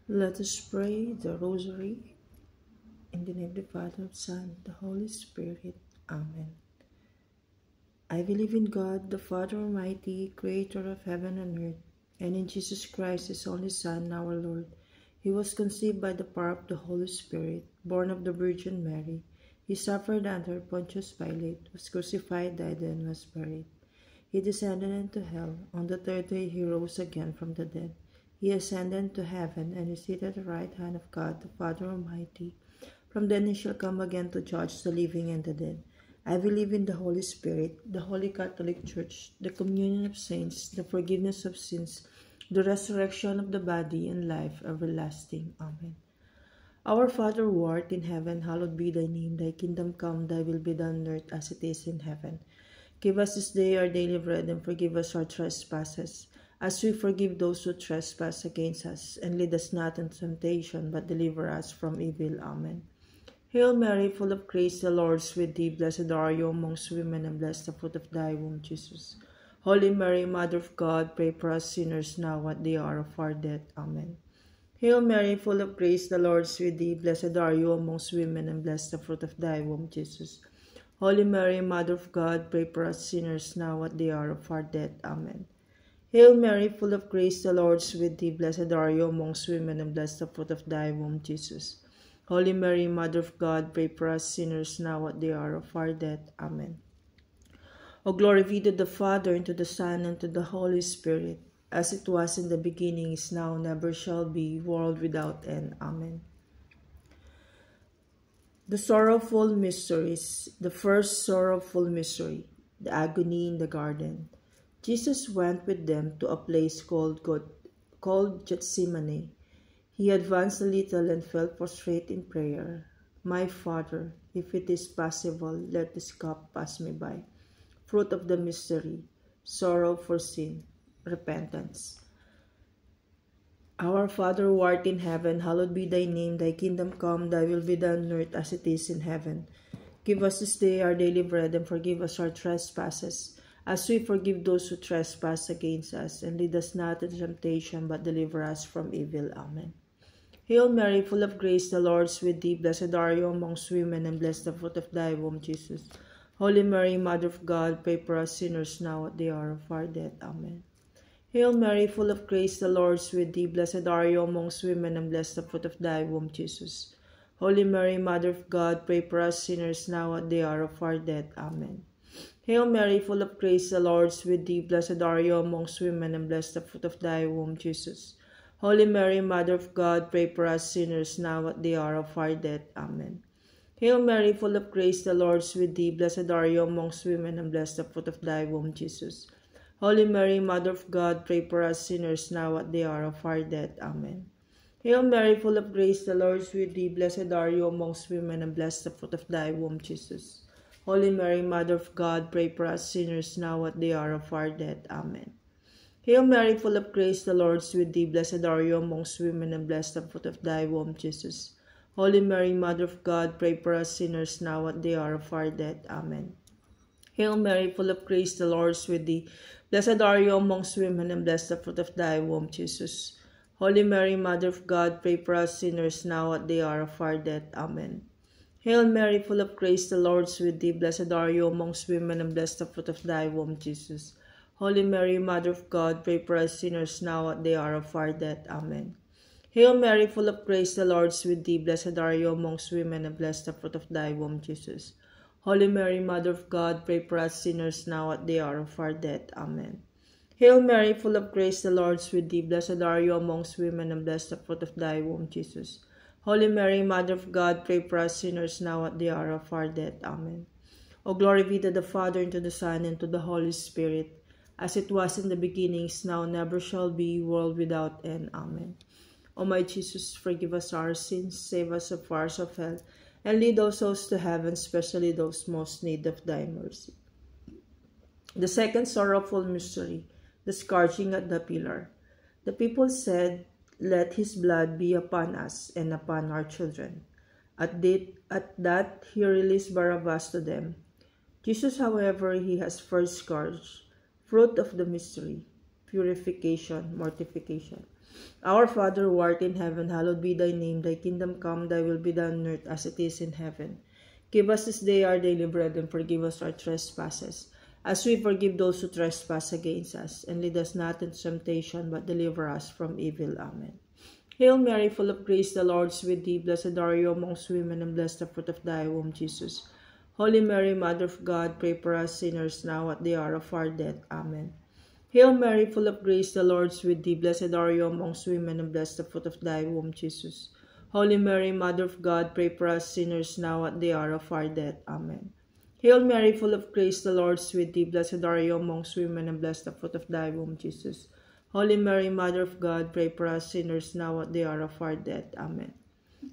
Let us pray the Rosary in the name of the Father, Son, the Holy Spirit. Amen. I believe in God, the Father Almighty, creator of heaven and earth, and in Jesus Christ, his only Son, our Lord. He was conceived by the power of the Holy Spirit, born of the Virgin Mary. He suffered under Pontius Pilate, was crucified, died, and was buried. He descended into hell. On the third day he rose again from the dead. He ascended to heaven and is seated at the right hand of God, the Father Almighty. From then he shall come again to judge the living and the dead. I believe in the Holy Spirit, the Holy Catholic Church, the communion of saints, the forgiveness of sins, the resurrection of the body, and life everlasting. Amen. Our Father who art in heaven, hallowed be thy name. Thy kingdom come, thy will be done on earth as it is in heaven. Give us this day our daily bread, and forgive us our trespasses, as we forgive those who trespass against us. And lead us not into temptation, but deliver us from evil. Amen. Hail Mary, full of grace, the Lord is with thee. Blessed are you amongst women, and blessed the fruit of thy womb, Jesus. Holy Mary, Mother of God, pray for us sinners now at the hour of our death. Amen. Hail Mary, full of grace, the Lord is with thee. Blessed are you amongst women, and blessed the fruit of thy womb, Jesus. Holy Mary, Mother of God, pray for us sinners now at the hour of our death. Amen. Hail Mary, full of grace, the Lord is with thee. Blessed are you amongst women, and blessed the fruit of thy womb, Jesus. Holy Mary, Mother of God, pray for us sinners now at the hour of our death. Amen. O glory be to the Father, and to the Son, and to the Holy Spirit, as it was in the beginning, is now, never shall be, world without end. Amen. The sorrowful mysteries. The first sorrowful mystery, the agony in the garden. Jesus went with them to a place called Gethsemane. He advanced a little and fell prostrate in prayer. My Father, if it is possible, let this cup pass me by. Fruit of the mystery, sorrow for sin, repentance. Our Father who art in heaven, hallowed be thy name. Thy kingdom come, thy will be done on earth as it is in heaven. Give us this day our daily bread, and forgive us our trespasses, as we forgive those who trespass against us. And lead us not into temptation, but deliver us from evil. Amen. Hail Mary, full of grace, the Lord is with thee. Blessed are you amongst women, and blessed the fruit of thy womb, Jesus. Holy Mary, Mother of God, pray for us sinners now at the hour of our death. Amen. Hail Mary, full of grace, the Lord is with thee. Blessed are you amongst women, and blessed the fruit of thy womb, Jesus. Holy Mary, Mother of God, pray for us sinners now at the hour of our death. Amen. Hail Mary, full of grace, the Lord is with thee. Blessed are you amongst women, and blessed the fruit of thy womb, Jesus. Holy Mary, Mother of God, pray for us sinners now at the hour of our death. Amen. Hail Mary, full of grace, the Lord is with thee. Blessed are you amongst women, and blessed the fruit of thy womb, Jesus. Holy Mary, Mother of God, pray for us sinners now at the hour of our death. Amen. Hail Mary, full of grace, the Lord is with thee. Blessed are you amongst women, and blessed the fruit of thy womb, Jesus. Holy Mary, Mother of God, pray for us sinners now at the hour of our death. Amen. Hail Mary, full of grace, the Lord is with thee. Blessed are you amongst women, and blessed the fruit of thy womb, Jesus. Holy Mary, Mother of God, pray for us sinners now at the hour of our death. Amen. Hail Mary, full of grace, the Lord is with thee. Blessed are you amongst women, and blessed the fruit of thy womb, Jesus. Holy Mary, Mother of God, pray for us sinners now at the hour of our death. Amen. Hail Mary, full of grace, the Lord is with thee. Blessed are you amongst women, and blessed the fruit of thy womb, Jesus. Holy Mary, Mother of God, pray for us sinners now at the hour of our death. Amen. Hail Mary, full of grace, the Lord is with thee. Blessed are you amongst women, and blessed the fruit of thy womb, Jesus. Holy Mary, Mother of God, pray for us sinners now at the hour of our death. Amen. Hail Mary, full of grace, the Lord is with thee. Blessed are you amongst women, and blessed the fruit of thy womb, Jesus. Holy Mary, Mother of God, pray for us sinners now at the hour of our death. Amen. O glory be to the Father, and to the Son, and to the Holy Spirit, as it was in the beginning, is now, never shall be, world without end. Amen. O my Jesus, forgive us our sins, save us from fires of hell, and lead those souls to heaven, especially those most in need of thy mercy. The second sorrowful mystery, the scourging at the pillar. The people said, let his blood be upon us and upon our children. At that he released Barabbas to them. Jesus, however, he has first scourged, fruit of the mystery, purification, mortification. Our Father who art in heaven, hallowed be thy name. Thy kingdom come, thy will be done on earth as it is in heaven. Give us this day our daily bread, and forgive us our trespasses, as we forgive those who trespass against us. And lead us not into temptation, but deliver us from evil. Amen. Hail Mary, full of grace, the Lord is with thee. Blessed are you amongst women, and blessed the fruit of thy womb, Jesus. Holy Mary, Mother of God, pray for us sinners now at the hour of our death. Amen. Hail Mary, full of grace, the Lord is with thee. Blessed are you amongst women, and blessed the fruit of thy womb, Jesus. Holy Mary, Mother of God, pray for us sinners now at the hour of our death. Amen. Hail Mary, full of grace, the Lord is with thee. Blessed are you amongst women, and blessed the fruit of thy womb, Jesus. Holy Mary, Mother of God, pray for us sinners now at the hour of our death. Amen.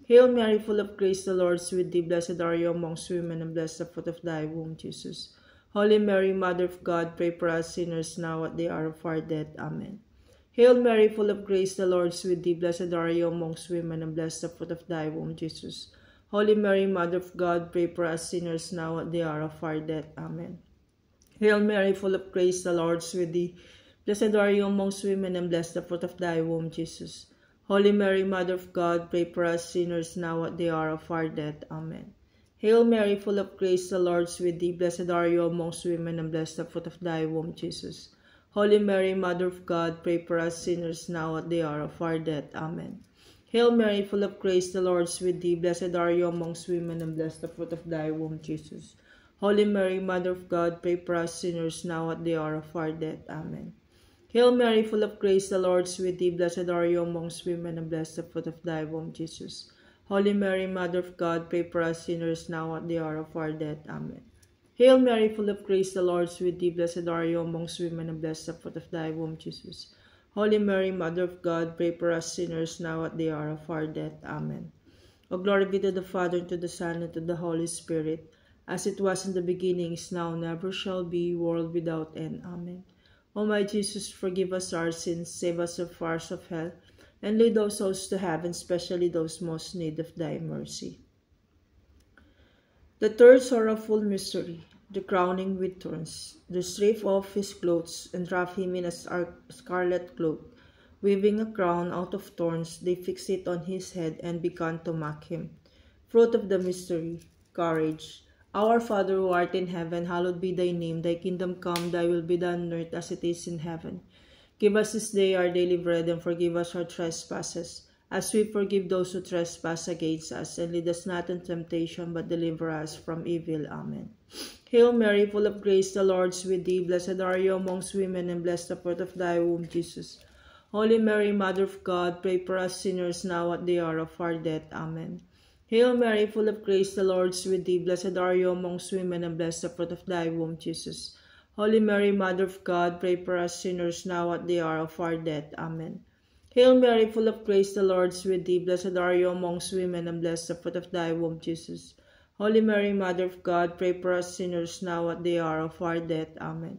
Hail Mary, full of grace, the Lord is with thee. Blessed are you amongst women, and blessed the fruit of thy womb, Jesus. Holy Mary, Mother of God, pray for us sinners now at the hour of our death. Amen. Hail Mary, full of grace, the Lord is with thee. Blessed are you amongst women, and blessed the fruit of thy womb, Jesus. Holy Mary, Mother of God, pray for us sinners now at the hour of our death. Amen. Hail Mary, full of grace, the Lord is with thee. Blessed are you amongst women, and blessed the fruit of thy womb, Jesus. Holy Mary, Mother of God, pray for us sinners now at the hour of our death. Amen. Hail Mary, full of grace, the Lord is with thee. Blessed are you amongst women, and blessed the fruit of thy womb, Jesus. Holy Mary, Mother of God, pray for us sinners now at the hour of our death. Amen. Hail Mary, full of grace, the Lord is with thee. Blessed are you amongst women, and blessed the fruit of thy womb, Jesus. Holy Mary, Mother of God, pray for us sinners now at the hour of our death. Amen. Hail Mary, full of grace, the Lord is with thee. Blessed are you amongst women, and blessed the fruit of thy womb, Jesus. Holy Mary, Mother of God, pray for us sinners now at the hour of our death. Amen. Hail Mary, full of grace, the Lord is with thee. Blessed are you amongst women, and blessed the fruit of thy womb, Jesus. Holy Mary, Mother of God, pray for us sinners now at the hour of our death. Amen. O glory be to the Father, and to the Son, and to the Holy Spirit, as it was in the beginning, is now, never shall be, world without end. Amen. O my Jesus, forgive us our sins, save us from the fires of hell, and lead those souls to heaven, especially those most in need of thy mercy. The third sorrowful mystery, the crowning with thorns. They strip off his clothes and wrap him in a scarlet cloak. Weaving a crown out of thorns, they fix it on his head and began to mock him. Fruit of the mystery, courage. Our Father who art in heaven, hallowed be thy name. Thy kingdom come, thy will be done on earth as it is in heaven. Give us this day our daily bread, and forgive us our trespasses, as we forgive those who trespass against us. And lead us not into temptation, but deliver us from evil. Amen. Hail Mary, full of grace, the Lord is with thee. Blessed are you amongst women, and blessed the fruit of thy womb, Jesus. Holy Mary, Mother of God, pray for us sinners now at the hour of our death. Amen. Hail Mary, full of grace, the Lord is with thee. Blessed are you amongst women, and blessed the fruit of thy womb, Jesus. Holy Mary, Mother of God, pray for us sinners now at the hour of our death. Amen. Hail Mary, full of grace, the Lord is with thee. Blessed are you amongst women, and blessed the fruit of thy womb, Jesus. Holy Mary, Mother of God, pray for us sinners now at the hour of our death. Amen.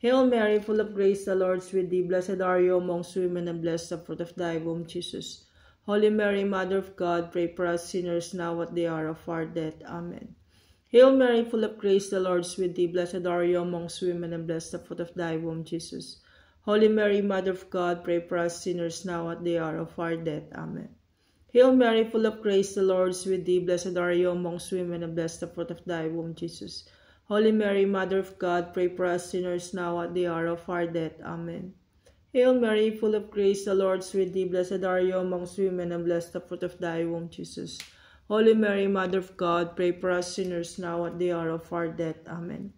Hail Mary, full of grace, the Lord is with thee. Blessed are you amongst women, and blessed the fruit of thy womb, Jesus. Holy Mary, Mother of God, pray for us sinners now at the hour of our death. Amen. Hail Mary, full of grace, the Lord is with thee. Blessed are you amongst women, and blessed the fruit of thy womb, Jesus. Holy Mary, Mother of God, pray for us sinners now at the hour of our death. Amen. Hail Mary, full of grace, the Lord is with thee. Blessed are you amongst women, and blessed the fruit of thy womb, Jesus. Holy Mary, Mother of God, pray for us sinners now at the hour of our death. Amen. Hail Mary, full of grace, the Lord is with thee. Blessed are you amongst women, and blessed the fruit of thy womb, Jesus. Holy Mary, Mother of God, pray for us sinners now at the hour of our death. Amen.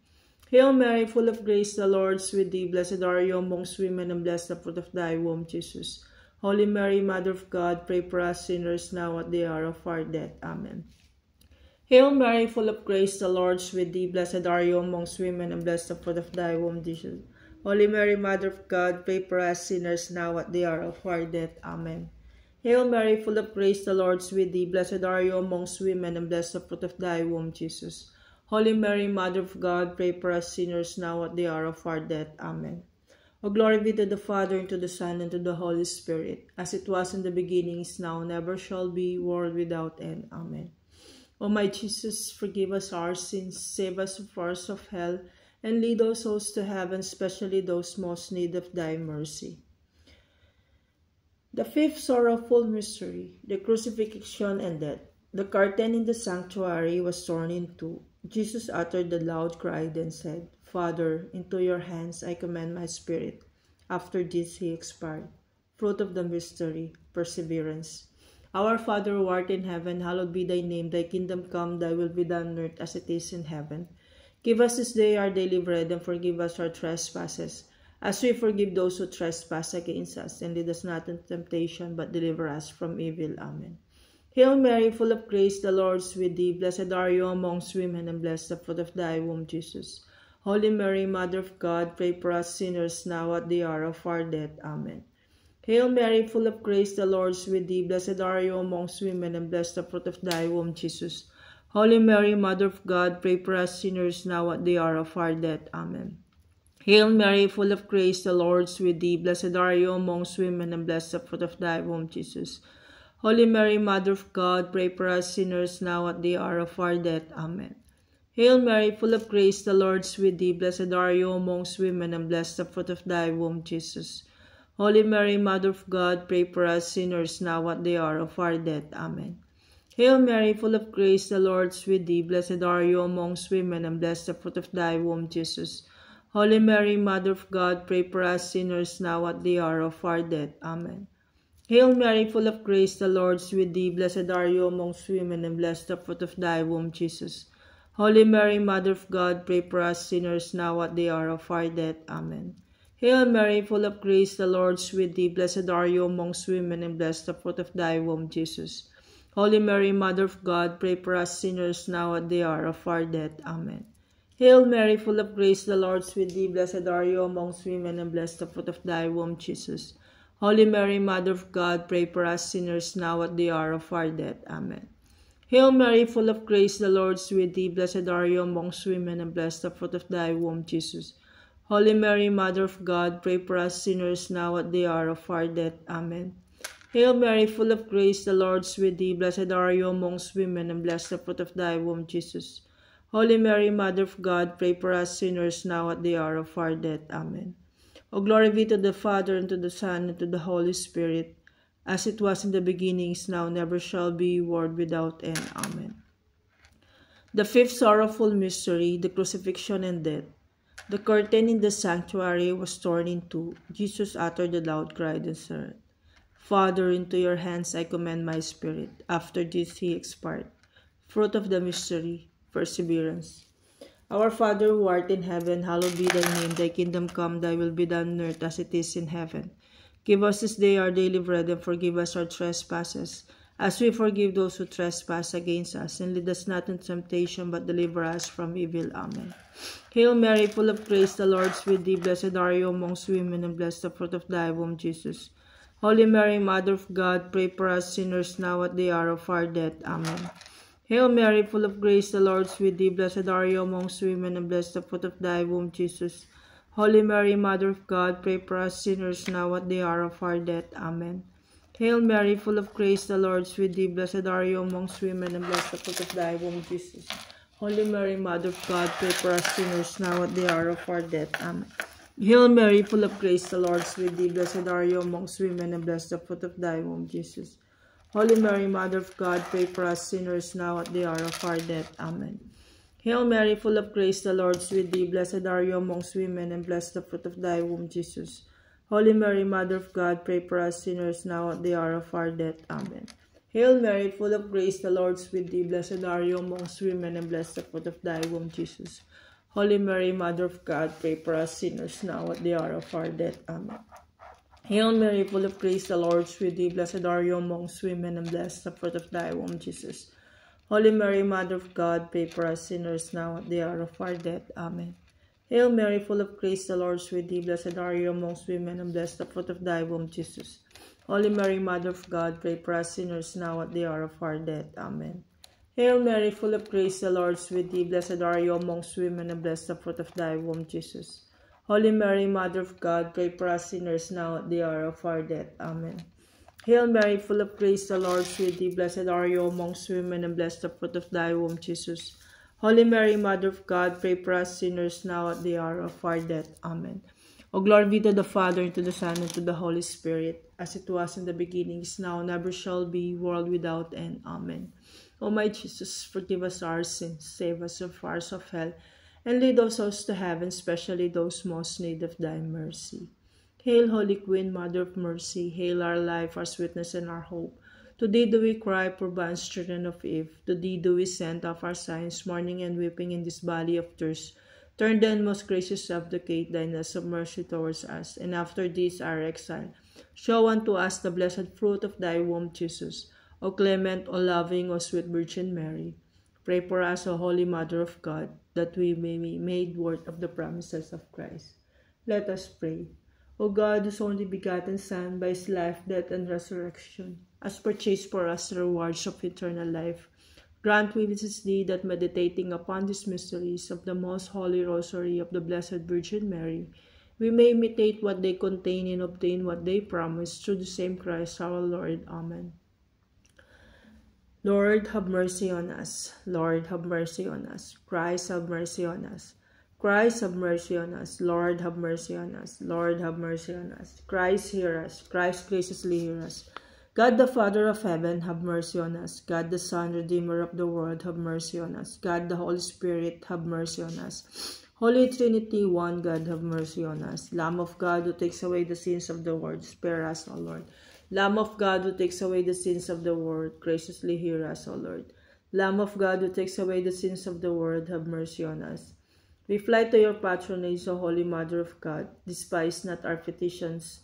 Hail Mary, full of grace, the Lord is with thee. Blessed are you amongst women, and blessed the fruit of thy womb, Jesus. Holy Mary, Mother of God, pray for us sinners now at the hour of our death. Amen. Hail Mary, full of grace, the Lord is with thee. Blessed are you amongst women, and blessed the fruit of thy womb, Jesus. Holy Mary, Mother of God, pray for us sinners now at the hour of our death. Amen. Hail Mary, full of grace, the Lord is with thee. Blessed are you amongst women, and blessed the fruit of thy womb, Jesus. Holy Mary, Mother of God, pray for us sinners now at the hour of our death. Amen. O glory be to the Father, and to the Son, and to the Holy Spirit, as it was in the beginning, is now, never shall be, world without end. Amen. O my Jesus, forgive us our sins, save us from the fires of hell, and lead all souls to heaven, especially those most in need of thy mercy. The fifth sorrowful mystery, the crucifixion and death. The curtain in the sanctuary was torn in two. Jesus uttered a loud cry, then said, "Father, into your hands I commend my spirit." After this he expired. Fruit of the mystery, perseverance. Our Father who art in heaven, hallowed be thy name. Thy kingdom come, thy will be done on earth as it is in heaven. Give us this day our daily bread, and forgive us our trespasses, as we forgive those who trespass against us. And lead us not into temptation, but deliver us from evil. Amen. Hail Mary, full of grace, the Lord is with thee. Blessed are you amongst women, and blessed the fruit of thy womb, Jesus. Holy Mary, Mother of God, pray for us sinners, now at the hour of our death. Amen. Hail Mary, full of grace, the Lord is with thee. Blessed are you amongst women, and blessed the fruit of thy womb, Jesus. Holy Mary, Mother of God, pray for us sinners, now at the hour of our death. Amen. Hail Mary, full of grace, the Lord is with thee. Blessed are you amongst women, and blessed the fruit of thy womb, Jesus. Holy Mary, Mother of God, pray for us sinners, now at the hour of our death. Amen. Hail Mary, full of grace, the Lord is with thee. Blessed are you amongst women, and blessed the fruit of thy womb, Jesus. Holy Mary, Mother of God, pray for us sinners, now at the hour of our death. Amen. Hail Mary, full of grace, the Lord is with thee. Blessed are you amongst women, and blessed the fruit of thy womb, Jesus. Holy Mary, Mother of God, pray for us sinners, now at the hour of our death. Amen. Hail Mary, full of grace, the Lord is with thee. Blessed are you amongst women, and blessed the fruit of thy womb, Jesus. Holy Mary, Mother of God, pray for us sinners, now at the hour of our death. Amen. Hail Mary, full of grace, the Lord is with thee. Blessed are you amongst women, and blessed the fruit of thy womb, Jesus. Holy Mary, Mother of God, pray for us sinners, now at the hour of our death. Amen. Hail Mary, full of grace, the Lord is with thee. Blessed are you amongst women, and blessed the fruit of thy womb, Jesus. Holy Mary, Mother of God, pray for us sinners, now at the hour of our death. Amen. Hail Mary, full of grace, the Lord is with thee. Blessed are you amongst women, and blessed the fruit of thy womb, Jesus. Holy Mary, Mother of God, pray for us sinners, now at the hour of our death. Amen. Hail Mary, full of grace, the Lord is with thee. Blessed are you amongst women, and blessed the fruit of thy womb, Jesus. Holy Mary, Mother of God, pray for us sinners, now at the hour of our death. Amen. O glory be to the Father, and to the Son, and to the Holy Spirit, as it was in the beginning, is now, never shall be, world without end. Amen. The fifth sorrowful mystery, the crucifixion and death. The curtain in the sanctuary was torn in two. Jesus uttered a loud cry and said, "Father, into your hands I commend my spirit." After this he expired. Fruit of the mystery, perseverance. Our Father who art in heaven, hallowed be thy name. Thy kingdom come, thy will be done on earth as it is in heaven. Give us this day our daily bread, and forgive us our trespasses, as we forgive those who trespass against us. And lead us not into temptation, but deliver us from evil. Amen. Hail Mary, full of grace, the Lord is with thee. Blessed are you amongst women, and blessed the fruit of thy womb, Jesus. Holy Mary, Mother of God, pray for us sinners, now at the hour of our death. Amen. Hail Mary, full of grace, the Lord is with thee. Blessed are you amongst women, and blessed the fruit of thy womb, Jesus. Holy Mary, Mother of God, pray for us sinners, now at the hour of our death. Amen. Hail Mary, full of grace, the Lord is with thee. Blessed are you amongst women, and blessed the fruit of thy womb, Jesus. Holy Mary, Mother of God, pray for us sinners, now at the hour of our death. Amen. Hail Mary, full of grace, the Lord is with thee. Blessed are you amongst women, and blessed the fruit of thy womb, Jesus. Holy Mary, Mother of God, pray for us sinners, now at the hour of our death. Amen. Hail Mary, full of grace, the Lord is with thee. Blessed are you amongst women, and blessed the fruit of thy womb, Jesus. Holy Mary, Mother of God, pray for us sinners, now at the hour of our death. Amen. Hail Mary, full of grace, the Lord is with thee. Blessed are you amongst women, and blessed the fruit of thy womb, Jesus. Holy Mary, Mother of God, pray for us sinners, now at the hour of our death. Amen. Hail Mary, full of grace, the Lord is with thee. Blessed are you amongst women, and blessed the fruit of thy womb, Jesus. Holy Mary, Mother of God, pray for us sinners, now at the hour of our death. Amen. Hail Mary, full of grace, the Lord is with thee. Blessed are you amongst women, and blessed the fruit of thy womb, Jesus. Holy Mary, Mother of God, pray for us sinners, now at the hour of our death. Amen. Hail Mary, full of grace, the Lord is with thee. Blessed are you amongst women, and blessed the fruit of thy womb, Jesus. Holy Mary, Mother of God, pray for us sinners, now at the hour of our death. Amen. Hail Mary, full of grace, the Lord is with thee. Blessed are you amongst women, and blessed the fruit of thy womb, Jesus. Holy Mary, Mother of God, pray for us sinners, now at the hour of our death. Amen. O glory be to the Father, and to the Son, and to the Holy Spirit, as it was in the beginning, is now, never shall be, world without end. Amen. O my Jesus, forgive us our sins, save us from fires of hell, and lead us souls to heaven, especially those most in need of thy mercy. Hail, Holy Queen, Mother of Mercy, hail our life, our sweetness, and our hope. To thee do we cry, poor banished children of Eve. To thee do we send up our sighs, mourning and weeping in this valley of tears. Turn then, most gracious Advocate, thyness of mercy towards us, and after this our exile, show unto us the blessed fruit of thy womb, Jesus. O clement, O loving, O sweet Virgin Mary, pray for us, O Holy Mother of God, that we may be made worthy of the promises of Christ. Let us pray. O God, whose only begotten Son, by his life, death, and resurrection, has purchased for us the rewards of eternal life, grant, we beseech thee, that meditating upon these mysteries of the most holy rosary of the Blessed Virgin Mary, we may imitate what they contain and obtain what they promise, through the same Christ our Lord. Amen. Lord, have mercy on us. Lord, have mercy on us. Christ, have mercy on us. Christ, have mercy on us. Lord, have mercy on us. Lord, have mercy on us. Christ, hear us. Christ, graciously hear us. God the Father of heaven, have mercy on us. God the Son, Redeemer of the world, have mercy on us. God the Holy Spirit, have mercy on us. Holy Trinity, one God, have mercy on us. Lamb of God, who takes away the sins of the world, spare us, O Lord. Lamb of God, who takes away the sins of the world, graciously hear us, O Lord. Lamb of God, who takes away the sins of the world, have mercy on us. We fly to your patronage, O Holy Mother of God. Despise not our petitions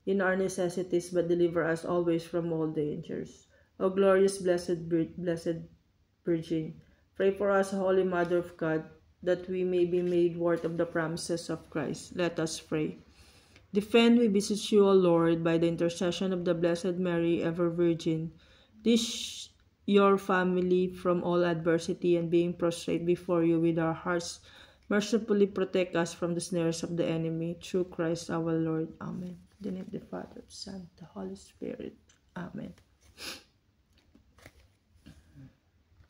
in our necessities, but deliver us always from all dangers. O glorious blessed Virgin, pray for us, Holy Mother of God, that we may be made worthy of the promises of Christ. Let us pray. Defend, we beseech you, O Lord, by the intercession of the Blessed Mary, ever Virgin, this your family from all adversity, and being prostrate before you with our hearts, mercifully protect us from the snares of the enemy, through Christ our Lord. Amen. In the name of the Father, Son, the Holy Spirit. Amen.